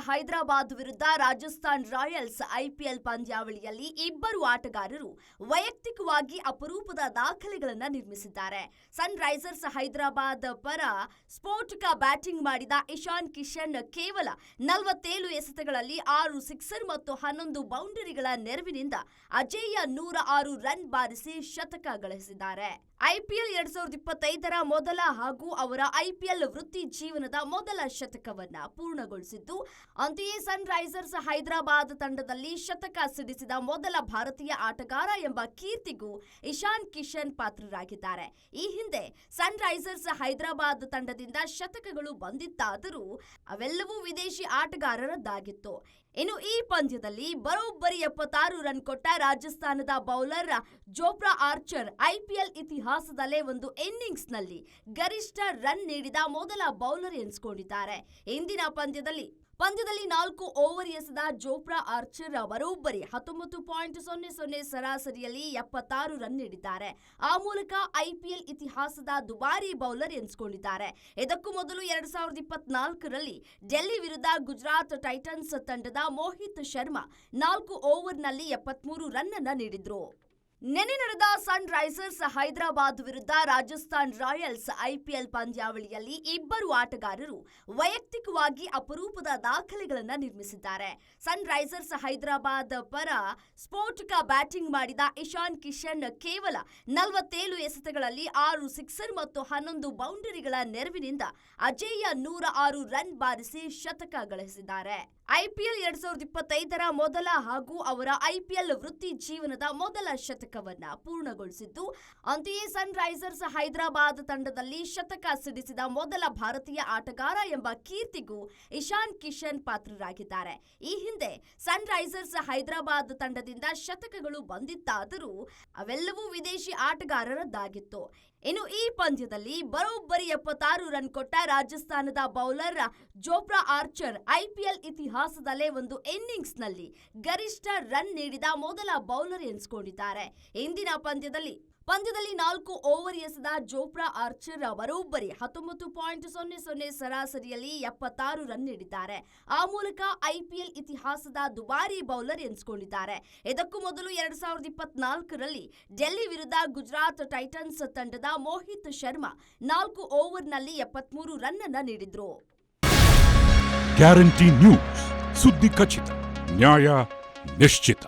ಹೈದರಾಬಾದ್ ವಿರುದ್ಧ Rajasthan Royals IPL ಪಂದ್ಯಾವಳಿಯಲ್ಲಿ ಇಬ್ಬರು ಆಟಗಾರರು ವೈಯಕ್ತಿಕವಾಗಿ ಅಪರೂಪದ ದಾಖಲೆಗಳನ್ನು ನಿರ್ಮಿಸಿದ್ದಾರೆ. ಸನ್ ರೈಸರ್ಸ್ ಹೈದರಾಬಾದ್ ಪರ ಸ್ಫೋಟಕ ಬ್ಯಾಟಿಂಗ್ ಮಾಡಿದ ಇಶಾನ್ ಕಿಶನ್ ಕೇವಲ 47 ಎಸೆತಗಳಲ್ಲಿ 6 ಸಿಕ್ಸರ್ ಮತ್ತು 11 ಬೌಂಡರಿಗಳ ನೆರವಿನಿಂದ ಅಜೇಯ 106 ರನ್ ಬಾರಿಸಿ ಶತಕ ಗಳಿಸಿದ್ದಾರೆ. ಐಪಿಎಲ್ 2025ರ ಮೊದಲ ಹಾಗೂ ಅವರ ಐಪಿಎಲ್ ವೃತ್ತಿ ಜೀವನದ ಮೊದಲ ಶತಕವನ್ನ ಪೂರ್ಣಗೊಳಿಸಿದ್ದು, ಅಂತೆಯೇ ಸನ್ ರೈಸರ್ಸ್ ಹೈದರಾಬಾದ್ ತಂಡದಲ್ಲಿ ಶತಕ ಸಿಡಿಸಿದ ಮೊದಲ ಭಾರತೀಯ ಆಟಗಾರ ಎಂಬ ಕೀರ್ತಿಗೂ ಇಶಾನ್ ಕಿಶನ್ ಪಾತ್ರರಾಗಿದ್ದಾರೆ. ಈ ಹಿಂದೆ ಸನ್ ರೈಸರ್ಸ್ ಹೈದರಾಬಾದ್ ತಂಡದಿಂದ ಶತಕಗಳು ಬಂದಿತ್ತಾದರೂ ಅವೆಲ್ಲವೂ ವಿದೇಶಿ ಆಟಗಾರರದ್ದಾಗಿತ್ತು. ಇನ್ನು ಈ ಪಂದ್ಯದಲ್ಲಿ ಬರೋಬ್ಬರಿ 76 ರನ್ ಕೊಟ್ಟ ರಾಜಸ್ಥಾನದ ಬೌಲರ್ ಜೋಫ್ರಾ ಆರ್ಚರ್ ಐಪಿಎಲ್ ಇತಿಹಾಸದಲ್ಲೇ ಒಂದು ಇನ್ನಿಂಗ್ಸ್ನಲ್ಲಿ ಗರಿಷ್ಠ ರನ್ ನೀಡಿದ ಮೊದಲ ಬೌಲರ್ ಎನಿಸಿಕೊಂಡಿದ್ದಾರೆ. ಇಂದಿನ ಪಂದ್ಯದಲ್ಲಿ 4 ಓವರ್ ಎಸೆದ ಜೋಫ್ರಾ ಆರ್ಚರ್ ಬರೋಬ್ಬರಿ 19.00 ಸರಾಸರಿಯಲ್ಲಿ 76 ರನ್ ನೀಡಿದ್ದಾರೆ. ಆ ಮೂಲಕ ಐಪಿಎಲ್ ಇತಿಹಾಸದ ದುಬಾರಿ ಬೌಲರ್ ಎನಿಸಿಕೊಂಡಿದ್ದಾರೆ. ಇದಕ್ಕೂ ಮೊದಲು 2024ರಲ್ಲಿ ಡೆಲ್ಲಿ ವಿರುದ್ಧ ಗುಜರಾತ್ ಟೈಟನ್ಸ್ ತಂಡದ ಮೋಹಿತ್ ಶರ್ಮಾ 4 ಓವರ್ನಲ್ಲಿ 73 ರನ್ ಅನ್ನು ನೀಡಿದ್ರು. ನಿನ್ನೆ ನಡೆದ ಸನ್ ರೈಸರ್ಸ್ ಹೈದರಾಬಾದ್ ವಿರುದ್ಧ ರಾಜಸ್ಥಾನ್ ರಾಯಲ್ಸ್ ಐಪಿಎಲ್ ಪಂದ್ಯಾವಳಿಯಲ್ಲಿ ಇಬ್ಬರು ಆಟಗಾರರು ವೈಯಕ್ತಿಕವಾಗಿ ಅಪರೂಪದ ದಾಖಲೆಗಳನ್ನು ನಿರ್ಮಿಸಿದ್ದಾರೆ. ಸನ್ ರೈಸರ್ಸ್ ಹೈದರಾಬಾದ್ ಪರ ಸ್ಫೋಟಕ ಬ್ಯಾಟಿಂಗ್ ಮಾಡಿದ ಇಶಾನ್ ಕಿಶನ್ ಕೇವಲ 47 ಎಸೆತಗಳಲ್ಲಿ 6 ಸಿಕ್ಸರ್ ಮತ್ತು 11 ಬೌಂಡರಿಗಳ ನೆರವಿನಿಂದ ಅಜೇಯ 106 ರನ್ ಬಾರಿಸಿ ಶತಕ ಗಳಿಸಿದ್ದಾರೆ. ಐಪಿಎಲ್ 2025ರ ಮೊದಲ ಹಾಗೂ ಅವರ ಐಪಿಎಲ್ ವೃತ್ತಿ ಜೀವನದ ಮೊದಲ ಶತಕವನ್ನ ಪೂರ್ಣಗೊಳಿಸಿದ್ದು, ಅಂತೆಯೇ ಸನ್ ರೈಸರ್ಸ್ ಹೈದರಾಬಾದ್ ತಂಡದಲ್ಲಿ ಶತಕ ಸಿಡಿಸಿದ ಮೊದಲ ಭಾರತೀಯ ಆಟಗಾರ ಎಂಬ ಕೀರ್ತಿಗೂ ಇಶಾನ್ ಕಿಶನ್ ಪಾತ್ರರಾಗಿದ್ದಾರೆ. ಈ ಹಿಂದೆ ಸನ್ ರೈಸರ್ಸ್ ಹೈದರಾಬಾದ್ ತಂಡದಿಂದ ಶತಕಗಳು ಬಂದಿತ್ತಾದರೂ ಅವೆಲ್ಲವೂ ವಿದೇಶಿ ಆಟಗಾರರದ್ದಾಗಿತ್ತು. ಇನ್ನು ಈ ಪಂದ್ಯದಲ್ಲಿ ಬರೋಬ್ಬರಿ 76 ರನ್ ಕೊಟ್ಟ ರಾಜಸ್ಥಾನದ ಬೌಲರ್ ಜೋಫ್ರಾ ಆರ್ಚರ್ ಐಪಿಎಲ್ ಇತಿಹಾಸದಲ್ಲೇ ಒಂದು ಇನ್ನಿಂಗ್ಸ್ನಲ್ಲಿ ಗರಿಷ್ಠ ರನ್ ನೀಡಿದ ಮೊದಲ ಬೌಲರ್ ಎನಿಸಿಕೊಂಡಿದ್ದಾರೆ. ಇಂದಿನ ಪಂದ್ಯದಲ್ಲಿ 4 ಓವರ್ ಎಸೆದ ಜೋಫ್ರಾ ಆರ್ಚರ್ ಬರೋಬ್ಬರಿ 19.00 ಸರಾಸರಿಯಲ್ಲಿ 76 ರನ್ ನೀಡಿದ್ದಾರೆ. ಆ ಮೂಲಕ ಐಪಿಎಲ್ ಇತಿಹಾಸದ ದುಬಾರಿ ಬೌಲರ್ ಎನಿಸಿಕೊಂಡಿದ್ದಾರೆ. ಇದಕ್ಕೂ ಮೊದಲು 2024ರಲ್ಲಿ ಡೆಲ್ಲಿ ವಿರುದ್ಧ ಗುಜರಾತ್ ಟೈಟನ್ಸ್ ತಂಡದ ಮೋಹಿತ್ ಶರ್ಮಾ 4 ಓವರ್ನಲ್ಲಿ 73 ರನ್ ಅನ್ನು ನೀಡಿದ್ರು. ಗ್ಯಾರಂಟಿ ನ್ಯೂಸ್, ಸುದ್ದಿ ಖಚಿತ, ನ್ಯಾಯ ನಿಶ್ಚಿತ.